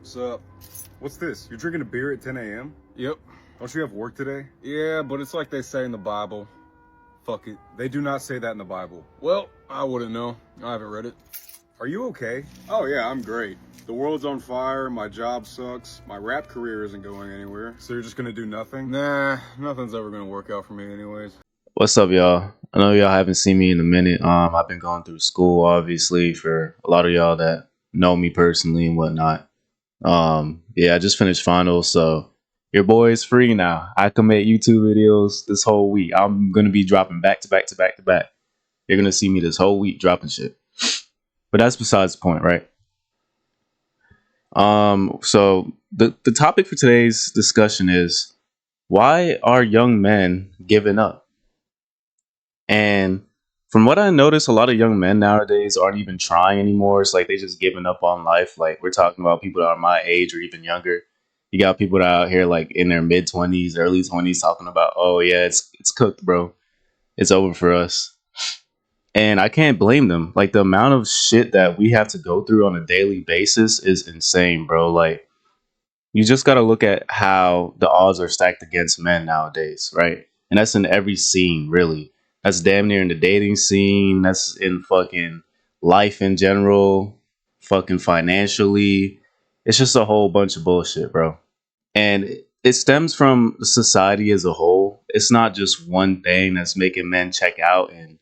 What's up? What's this? You're drinking a beer at 10 a.m.? Yep. Don't you have work today? Yeah, but it's like they say in the Bible. Fuck it. They do not say that in the Bible. Well, I wouldn't know. I haven't read it. Are you okay? Oh yeah, I'm great. The world's on fire, my job sucks, my rap career isn't going anywhere. So you're just gonna do nothing? Nah, nothing's ever gonna work out for me anyways. What's up, y'all? I know y'all haven't seen me in a minute. I've been going through school, obviously, for a lot of y'all that know me personally and whatnot. Yeah, I just finished finals, so your boy is free now. I can make YouTube videos this whole week. I'm gonna be dropping back to back to back to back. You're gonna see me this whole week dropping shit. But that's besides the point, right? So the topic for today's discussion is, why are young men giving up? And from what I notice, a lot of young men nowadays aren't even trying anymore. It's like they just giving up on life. Like, we're talking about people that are my age or even younger. You got people that are out here like in their mid-20s, early 20s talking about, oh yeah, it's cooked, bro. It's over for us. And I can't blame them. Like, the amount of shit that we have to go through on a daily basis is insane, bro. Like, you just got to look at how the odds are stacked against men nowadays, right? And that's in every scene, really. That's damn near in the dating scene. That's in fucking life in general, fucking financially. It's just a whole bunch of bullshit, bro. And it stems from society as a whole. It's not just one thing that's making men check out and,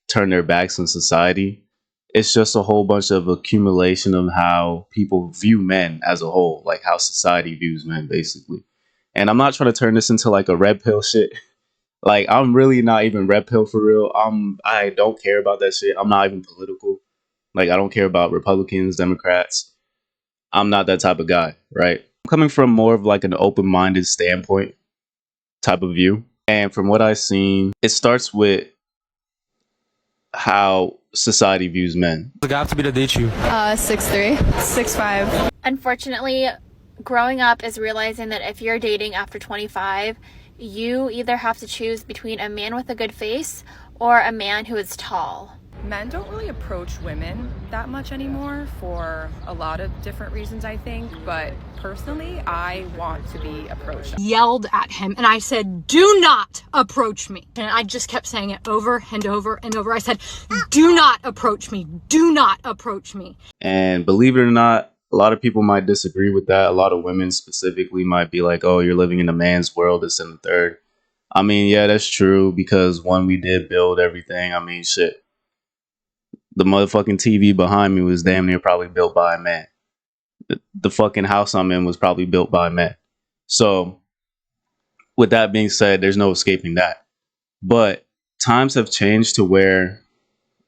turn their backs on society. It's just a whole bunch of accumulation of how people view men as a whole, like how society views men, basically. And I'm not trying to turn this into like a red pill shit. Like, I'm really not even red pill for real. I don't care about that shit. I'm not even political. Like, I don't care about Republicans, Democrats. I'm not that type of guy, right? I'm coming from more of like an open-minded standpoint type of view. And from what I've seen, it starts with how society views men. The guy have to be to date you. 6'3", 6'5". Unfortunately, growing up is realizing that if you're dating after 25, you either have to choose between a man with a good face or a man who is tall. Men don't really approach women that much anymore for a lot of different reasons, I think. But personally, I want to be approached. Yelled at him and I said, "Do not approach me." And I just kept saying it over and over and over. I said, "Do not approach me. Do not approach me." And believe it or not, a lot of people might disagree with that. A lot of women specifically might be like, oh, you're living in a man's world, this and the third. I mean, yeah, that's true, because when we did build everything, I mean, shit. The motherfucking TV behind me was damn near probably built by a man. The fucking house I'm in was probably built by a man. So, with that being said, there's no escaping that. But times have changed to where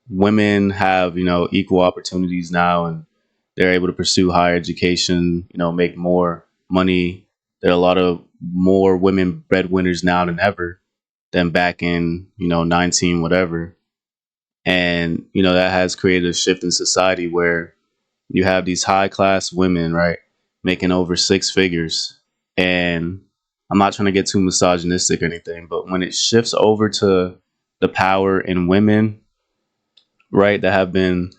women have, equal opportunities now, and they're able to pursue higher education, make more money. There are a lot of more women breadwinners now than ever than back in, 19 whatever. And, that has created a shift in society where you have these high class women, right, making over six figures. And I'm not trying to get too misogynistic or anything, but when it shifts over to the power in women, right, that have been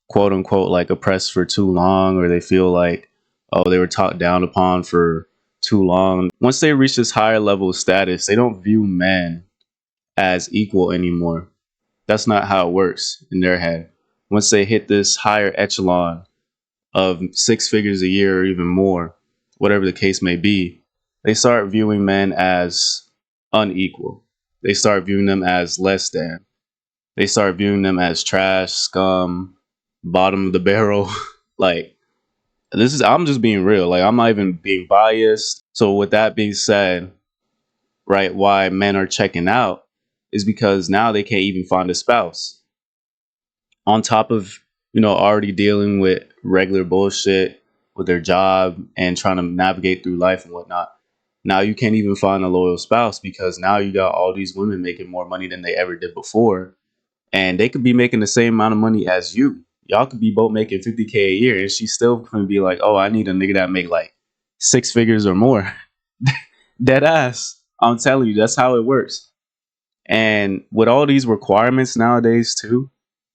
quote unquote like oppressed for too long, or they feel like, oh, they were talked down upon for too long. Once they reach this higher level of status, they don't view men as equal anymore. That's not how it works in their head. Once they hit this higher echelon of six figures a year or even more, whatever the case may be, they start viewing men as unequal. They start viewing them as less than. They start viewing them as trash, scum, bottom of the barrel. Like, I'm just being real. Like, I'm not even being biased. So with that being said, right, why men are checking out is because now they can't even find a spouse. On top of, already dealing with regular bullshit with their job and trying to navigate through life and whatnot. Now you can't even find a loyal spouse because now you got all these women making more money than they ever did before. And they could be making the same amount of money as you. Y'all could be both making $50K a year, and she's still going to be like, oh, I need a nigga that make like six figures or more. Dead ass. I'm telling you, that's how it works. And with all these requirements nowadays too,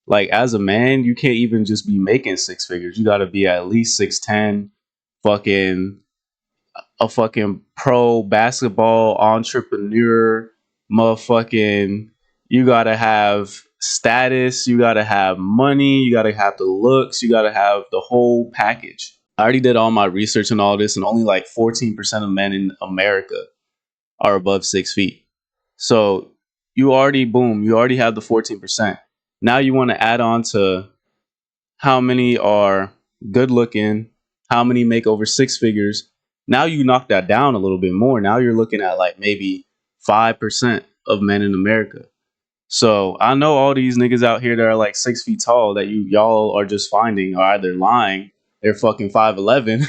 Like as a man, you can't even just be making six figures. You got to be at least 6'10", fucking a fucking pro basketball entrepreneur, motherfucking. You got to have status, you got to have money, you got to have the looks, you got to have the whole package. I already did all my research and all this, and only like 14% of men in America are above 6 feet. So you already, boom, you already have the 14%. Now you want to add on to how many are good looking, how many make over six figures. Now you knock that down a little bit more. Now you're looking at like maybe 5% of men in America. So I know all these niggas out here that are like 6 feet tall that y'all are just finding are either lying, they're fucking 5'11",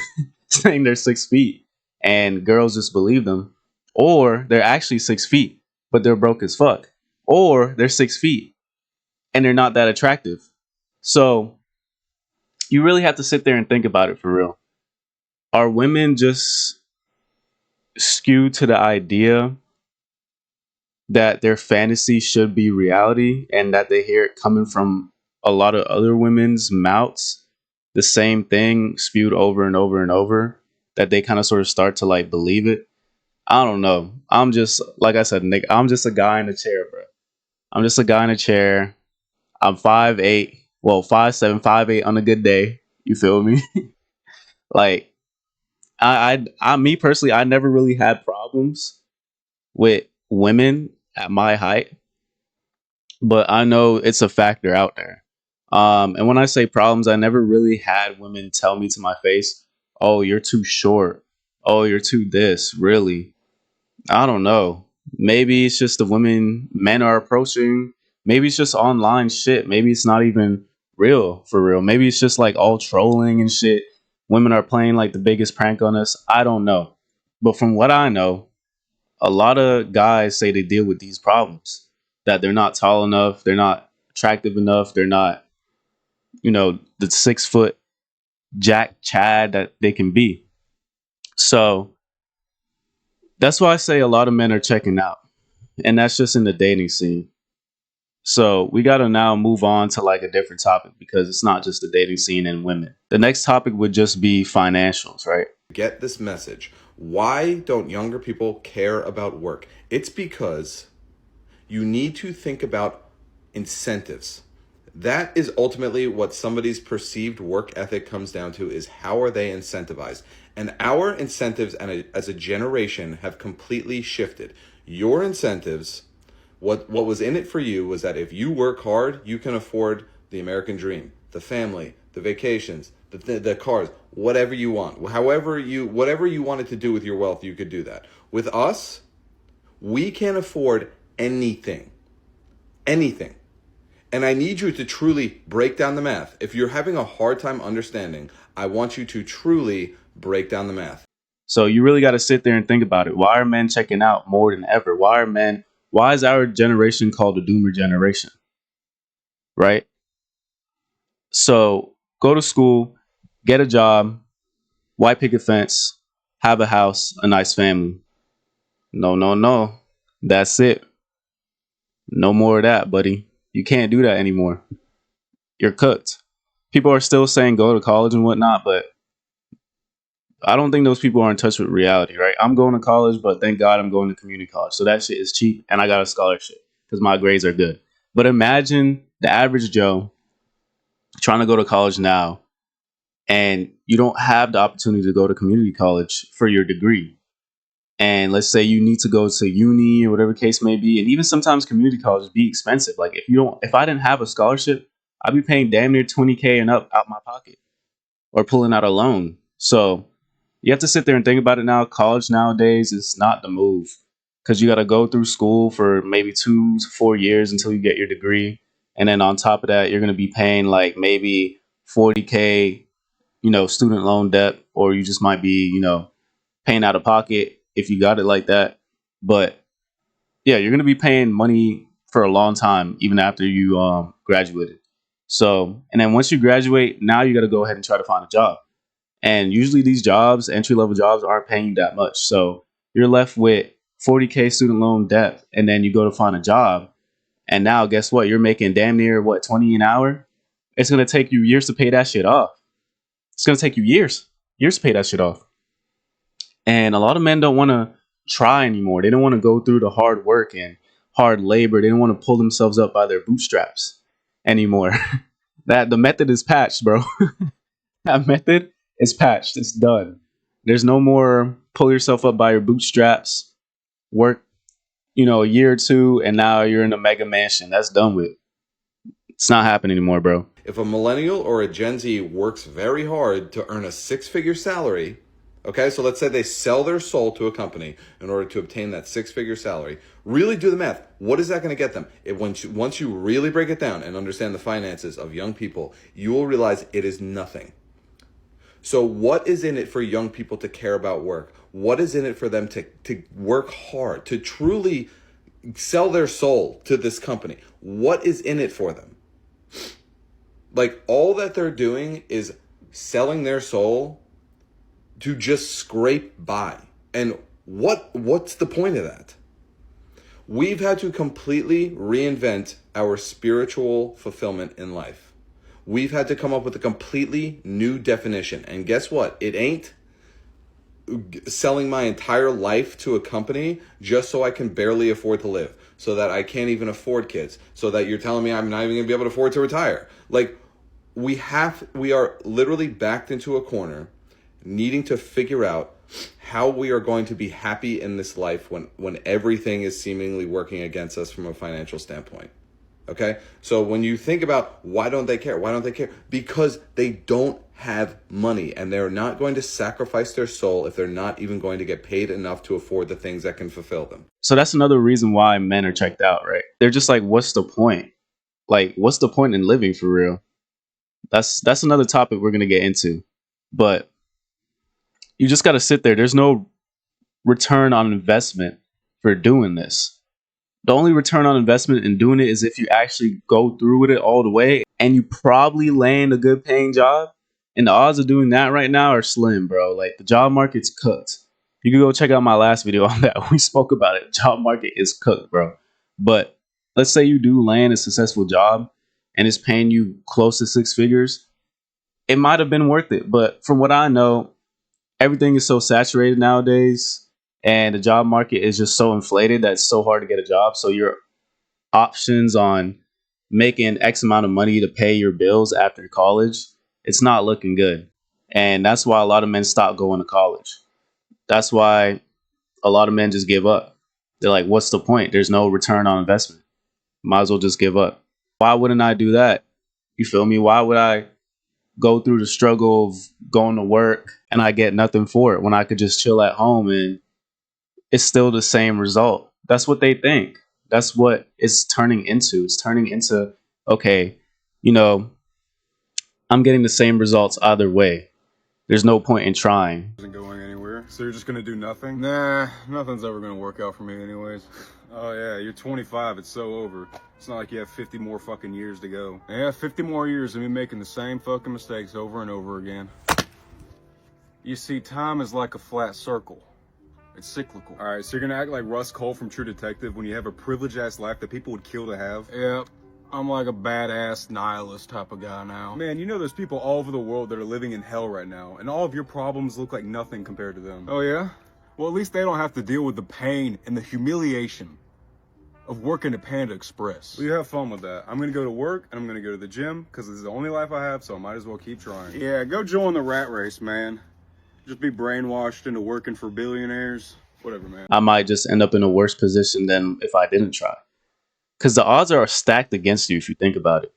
saying they're 6 feet, and girls just believe them, or they're actually 6 feet, but they're broke as fuck, or they're 6 feet and they're not that attractive. So you really have to sit there and think about it for real. Are women just skewed to the idea that their fantasy should be reality and that they hear it coming from a lot of other women's mouths, the same thing spewed over and over and over, that they kind of sort of start to like believe it? I don't know. I'm just, like I said, Nick, I'm just a guy in a chair, bro. I'm just a guy in a chair. I'm 5'8", well, 5'7", 5'8" on a good day. You feel me? Like, me personally, I never really had problems with women at my height, but I know it's a factor out there. And when I say problems, I never really had women tell me to my face, "Oh, you're too short. Oh, you're too this." Really, I don't know. Maybe it's just the women men are approaching. Maybe it's just online shit. Maybe it's not even real for real. Maybe it's just like all trolling and shit. Women are playing like the biggest prank on us. I don't know. But from what I know, a lot of guys say they deal with these problems, that they're not tall enough, they're not attractive enough, they're not, the 6 foot Jack Chad that they can be. So that's why I say a lot of men are checking out. And that's just in the dating scene. So we got to now move on to like a different topic, because it's not just the dating scene and women. The next topic would just be financials, right? Get this message. Why don't younger people care about work? It's because you need to think about incentives. That is ultimately what somebody's perceived work ethic comes down to, is how are they incentivized? And our incentives as a generation have completely shifted. Your incentives, what was in it for you was that if you work hard, you can afford the American dream, the family, the vacations, the cars, whatever you want. Whatever you wanted to do with your wealth, you could do that. With us, we can't afford anything. Anything. And I need you to truly break down the math. If you're having a hard time understanding, I want you to truly break down the math. So you really got to sit there and think about it. Why are men checking out more than ever? Why is our generation called the doomer generation? Right? So go to school, get a job, white picket fence, have a house, a nice family. No, no, no. That's it. No more of that, buddy. You can't do that anymore. You're cooked. People are still saying go to college and whatnot, but I don't think those people are in touch with reality, right? I'm going to college, but thank God I'm going to community college. So that shit is cheap, and I got a scholarship because my grades are good. But imagine the average Joe trying to go to college now, and you don't have the opportunity to go to community college for your degree. And let's say you need to go to uni or whatever case may be, and even sometimes community colleges be expensive. Like if I didn't have a scholarship, I'd be paying damn near $20K and up out my pocket, or pulling out a loan. So you have to sit there and think about it now. College nowadays is not the move, because you got to go through school for maybe 2 to 4 years until you get your degree. And then on top of that, you're going to be paying like maybe $40K, student loan debt, or you just might be, paying out of pocket if you got it like that. But yeah, you're going to be paying money for a long time, even after you graduated. So, and then once you graduate, now you got to go ahead and try to find a job. And usually these jobs, entry-level jobs, aren't paying you that much. So you're left with $40K student loan debt, and then you go to find a job, And now guess what? You're making damn near what, 20 an hour? It's gonna take you years to pay that shit off. It's gonna take you years to pay that shit off. And a lot of men don't want to try anymore. They don't want to go through the hard work and hard labor. They don't want to pull themselves up by their bootstraps anymore. That the method is patched, bro. That method is patched. It's done. There's no more pull yourself up by your bootstraps, work, a year or two, and now you're in a mega mansion. That's done with. It's not happening anymore, bro. If a millennial or a Gen Z works very hard to earn a six-figure salary, okay, so let's say they sell their soul to a company in order to obtain that six-figure salary. Really do the math. What is that going to get them? Once you really break it down and understand the finances of young people, you will realize it is nothing. So what is in it for young people to care about work? What is in it for them to work hard, to truly sell their soul to this company? What is in it for them? Like, all that they're doing is selling their soul to just scrape by. And what's the point of that? We've had to completely reinvent our spiritual fulfillment in life. We've had to come up with a completely new definition. And guess what? It ain't selling my entire life to a company just so I can barely afford to live, so that I can't even afford kids, so that you're telling me I'm not even going to be able to afford to retire. Like, we are literally backed into a corner, needing to figure out how we are going to be happy in this life when everything is seemingly working against us from a financial standpoint. Okay? So when you think about why don't they care? Because they don't have money, and they're not going to sacrifice their soul if they're not even going to get paid enough to afford the things that can fulfill them. So that's another reason why men are checked out, right? They're just like, what's the point? Like, what's the point in living for real? That's another topic we're going to get into. But you just got to sit there. There's no return on investment for doing this. The only return on investment in doing it is if you actually go through with it all the way and you probably land a good paying job. And the odds of doing that right now are slim, bro. Like, the job market's cooked. You can go check out my last video on that. We spoke about it. Job market is cooked, bro. But let's say you do land a successful job and it's paying you close to six figures. It might have been worth it. But from what I know, everything is so saturated nowadays. And the job market is just so inflated that it's so hard to get a job. So your options on making X amount of money to pay your bills after college, it's not looking good. And that's why a lot of men stop going to college. That's why a lot of men just give up. They're like, what's the point? There's no return on investment. Might as well just give up. Why wouldn't I do that? You feel me? Why would I go through the struggle of going to work and I get nothing for it when I could just chill at home and it's still the same result? That's what they think. That's what it's turning into. It's turning into, okay, I'm getting the same results either way. There's no point in trying. Isn't going anywhere. So you're just gonna do nothing? Nah, nothing's ever gonna work out for me anyways. Oh yeah, you're 25, it's so over. It's not like you have 50 more fucking years to go. Yeah, 50 more years of me making the same fucking mistakes over and over again. You see, time is like a flat circle. It's cyclical. Alright, so you're gonna act like Russ Cole from True Detective when you have a privileged-ass life that people would kill to have? Yep. I'm like a badass nihilist type of guy now. Man, you know there's people all over the world that are living in hell right now, and all of your problems look like nothing compared to them. Oh yeah? Well, at least they don't have to deal with the pain and the humiliation of working at Panda Express. Well, you have fun with that. I'm gonna go to work, and I'm gonna go to the gym, because this is the only life I have, so I might as well keep trying. Yeah, go join the rat race, man. Just be brainwashed into working for billionaires. Whatever, man. I might just end up in a worse position than if I didn't try. Because the odds are stacked against you if you think about it.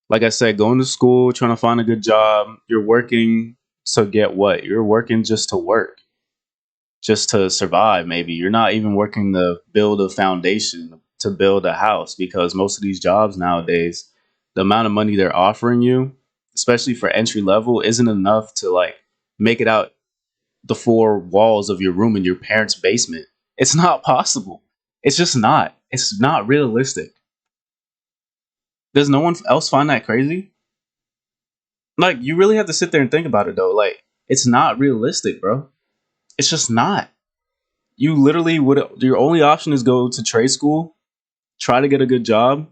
Like I said, going to school, trying to find a good job, you're working to get what? You're working just to work. Just to survive, maybe. You're not even working to build a foundation, to build a house, because most of these jobs nowadays, the amount of money they're offering you, especially for entry level, isn't enough to like make it out the four walls of your room in your parents' basement. It's not possible. It's just not. It's not realistic. Does no one else find that crazy? Like, you really have to sit there and think about it, though. Like, it's not realistic, bro. It's just not. You literally would. Your only option is go to trade school, try to get a good job,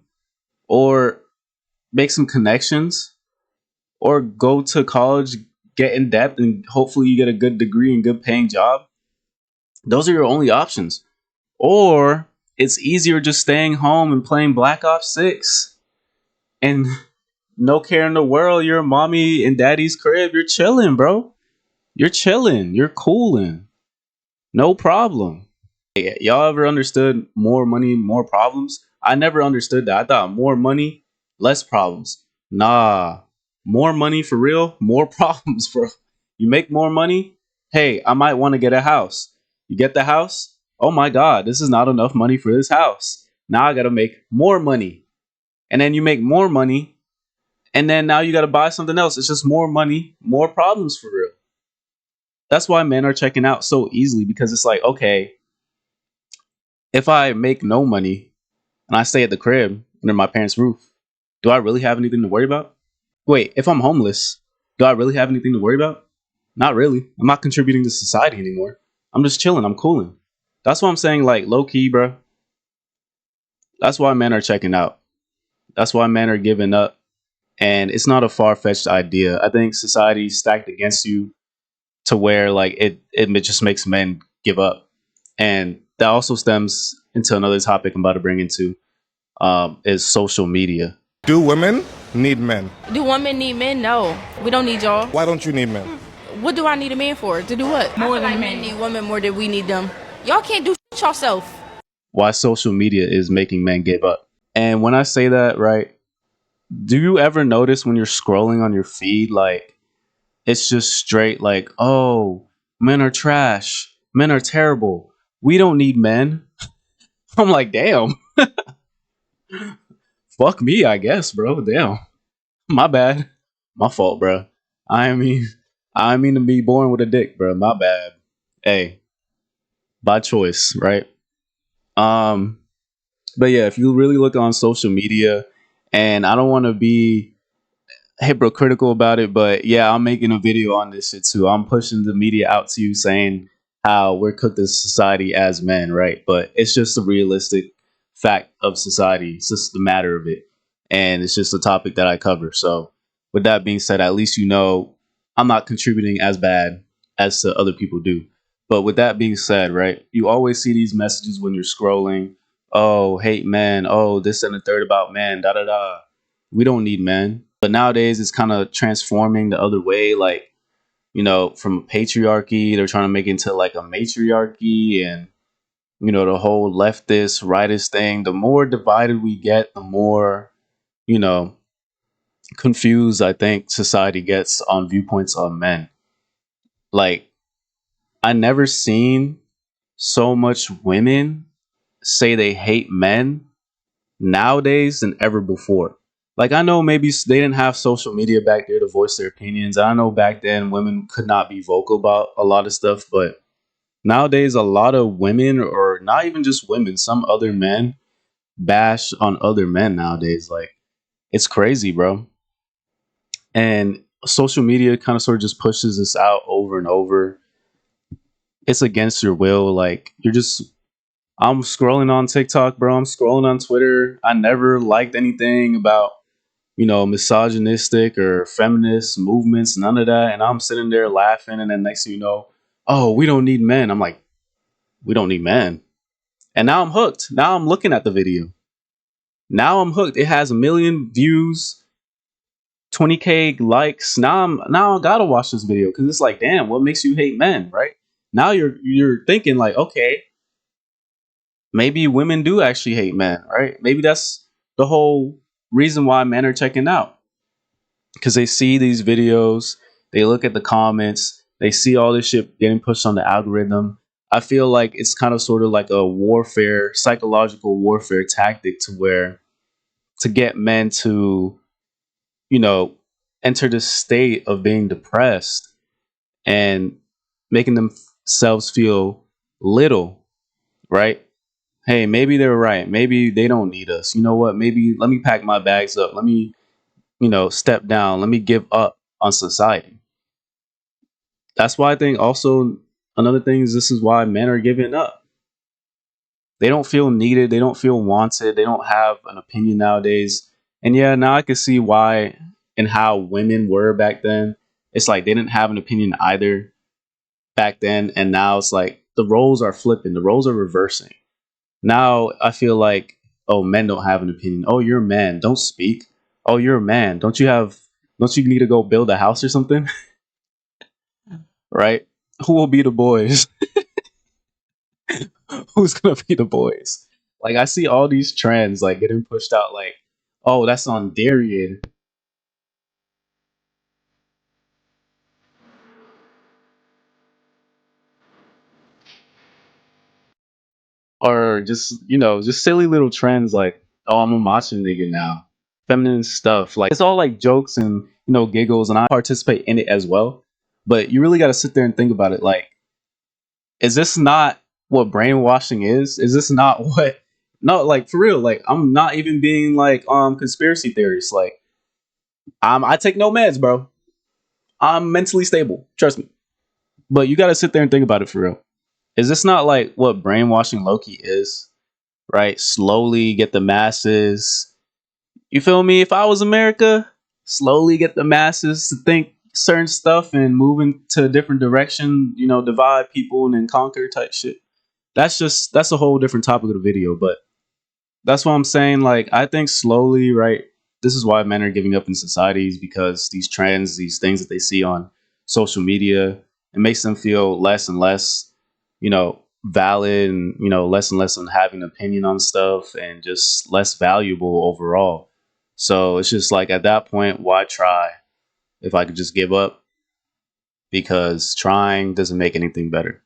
or make some connections, or go to college, get in depth, and hopefully you get a good degree and good paying job. Those are your only options. Or it's easier just staying home and playing Black Ops 6 and no care in the world. You're mommy and daddy's crib. You're chilling, bro. You're chilling. You're cooling. No problem. Hey, y'all ever understood more money, more problems? I never understood that. I thought more money, less problems. Nah, more money for real, more problems, bro. You make more money, hey, I might want to get a house. You get the house, oh my God, this is not enough money for this house. Now I got to make more money. And then you make more money, and then now you got to buy something else. It's just more money, more problems for real. That's why men are checking out so easily, because it's like, okay, if I make no money and I stay at the crib under my parents' roof, do I really have anything to worry about? Wait, if I'm homeless, do I really have anything to worry about? Not really. I'm not contributing to society anymore. I'm just chilling. I'm cooling. That's what I'm saying, like, low key, bro. That's why men are checking out. That's why men are giving up. And it's not a far fetched idea. I think society's stacked against you to where, like, it just makes men give up. And that also stems into another topic I'm about to bring into, is social media. Do women need men? Do women need men? No, we don't need y'all. Why don't you need men? What do I need a man for? To do what? More than men need women more than we need them. Y'all can't do shit yourself. Why social media is making men give up. And when I say that, right, do you ever notice when you're scrolling on your feed, like, it's just straight like, oh, men are trash, men are terrible, we don't need men. I'm like, damn. Fuck me, I guess, bro. Damn. My bad. My fault, bro. I mean to be born with a dick, bro. My bad. Hey, by choice, right? But yeah, if you really look on social media, and I don't want to be hypocritical about it, but yeah, I'm making a video on this shit too. I'm pushing the media out to you, saying how we're cooked as society as men, right? But it's just a realistic fact of society. It's just the matter of it, and it's just a topic that I cover. So with that being said, at least you know I'm not contributing as bad as other people do. But with that being said, right, you always see these messages when you're scrolling. Oh, hate men. Oh, this and the third about men. Da da da. We don't need men. But nowadays it's kind of transforming the other way. Like, you know, from patriarchy, they're trying to make it into like a matriarchy, and, you know, the whole leftist, rightist thing. The more divided we get, the more, you know, confused I think society gets on viewpoints on men. Like, I never seen so much women say they hate men nowadays than ever before. Like, I know maybe they didn't have social media back there to voice their opinions. I know back then women could not be vocal about a lot of stuff, but nowadays a lot of women, or not even just women, some other men bash on other men nowadays. Like, it's crazy, bro. And social media kind of sort of just pushes this out over and over. It's against your will. Like, I'm scrolling on TikTok, bro. I'm scrolling on Twitter. I never liked anything about, you know, misogynistic or feminist movements, none of that. And I'm sitting there laughing. And then next thing you know, oh, we don't need men. I'm like, we don't need men. And now I'm hooked. Now I'm looking at the video. Now I'm hooked. It has 1 million views, 20K likes. Now I gotta watch this video, because it's like, damn, what makes you hate men, right? Now you're thinking like, okay, maybe women do actually hate men, right? Maybe that's the whole reason why men are checking out, because they see these videos, they look at the comments, they see all this shit getting pushed on the algorithm. I feel like it's kind of sort of like a warfare, psychological warfare tactic, to get men to, you know, enter the state of being depressed and making themselves feel little, right? Hey, maybe they're right. Maybe they don't need us. You know what? Maybe let me pack my bags up. Let me, you know, step down. Let me give up on society. That's why I think also another thing is, this is why men are giving up. They don't feel needed. They don't feel wanted. They don't have an opinion nowadays. And yeah, now I can see why and how women were back then. It's like they didn't have an opinion either back then. And now it's like the roles are flipping, the roles are reversing. Now I feel like, oh, men don't have an opinion. Oh, you're a man. Don't speak. Oh, you're a man. Don't you need to go build a house or something? Right? Who will be the boys? Who's gonna be the boys? Like I see all these trends like getting pushed out like, oh, that's on Darian. Or just, just silly little trends like, oh, I'm a macho nigga now. Feminine stuff. Like it's all like jokes and, giggles, and I participate in it as well. But you really gotta sit there and think about it. Like, is this not what brainwashing is? Is this not what no, like for real, like I'm not even being like conspiracy theories. Like I take no meds, bro. I'm mentally stable. Trust me. But you gotta sit there and think about it for real. Is this not like what brainwashing Loki is? Right? Slowly get the masses. You feel me? If I was America, slowly get the masses to think certain stuff and move into a different direction, divide people and then conquer type shit. That's a whole different topic of the video, but that's what I'm saying. Like, I think slowly, right? This is why men are giving up in societies, because these trends, these things that they see on social media, it makes them feel less and less, valid, and, less and less on having an opinion on stuff, and just less valuable overall. So it's just like at that point, why try if I could just give up? Because trying doesn't make anything better.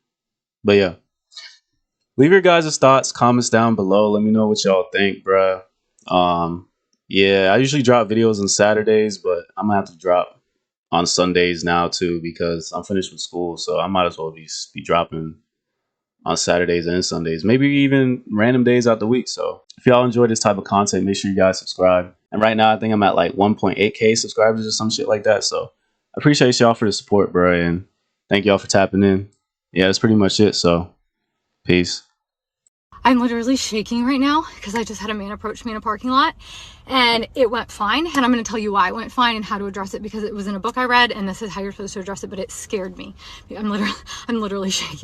But yeah. Leave your guys' thoughts, comments down below. Let me know what y'all think, bruh. Yeah, I usually drop videos on Saturdays, but I'm gonna have to drop on Sundays now too, because I'm finished with school, so I might as well be dropping on Saturdays and Sundays, maybe even random days out the week. So if y'all enjoy this type of content, make sure you guys subscribe. And right now, I think I'm at like 1.8K subscribers or some shit like that. So I appreciate y'all for the support, bro, and thank y'all for tapping in. Yeah, that's pretty much it. So peace. I'm literally shaking right now because I just had a man approach me in a parking lot and it went fine. And I'm going to tell you why it went fine and how to address it, because it was in a book I read and this is how you're supposed to address it, but it scared me. I'm literally shaking.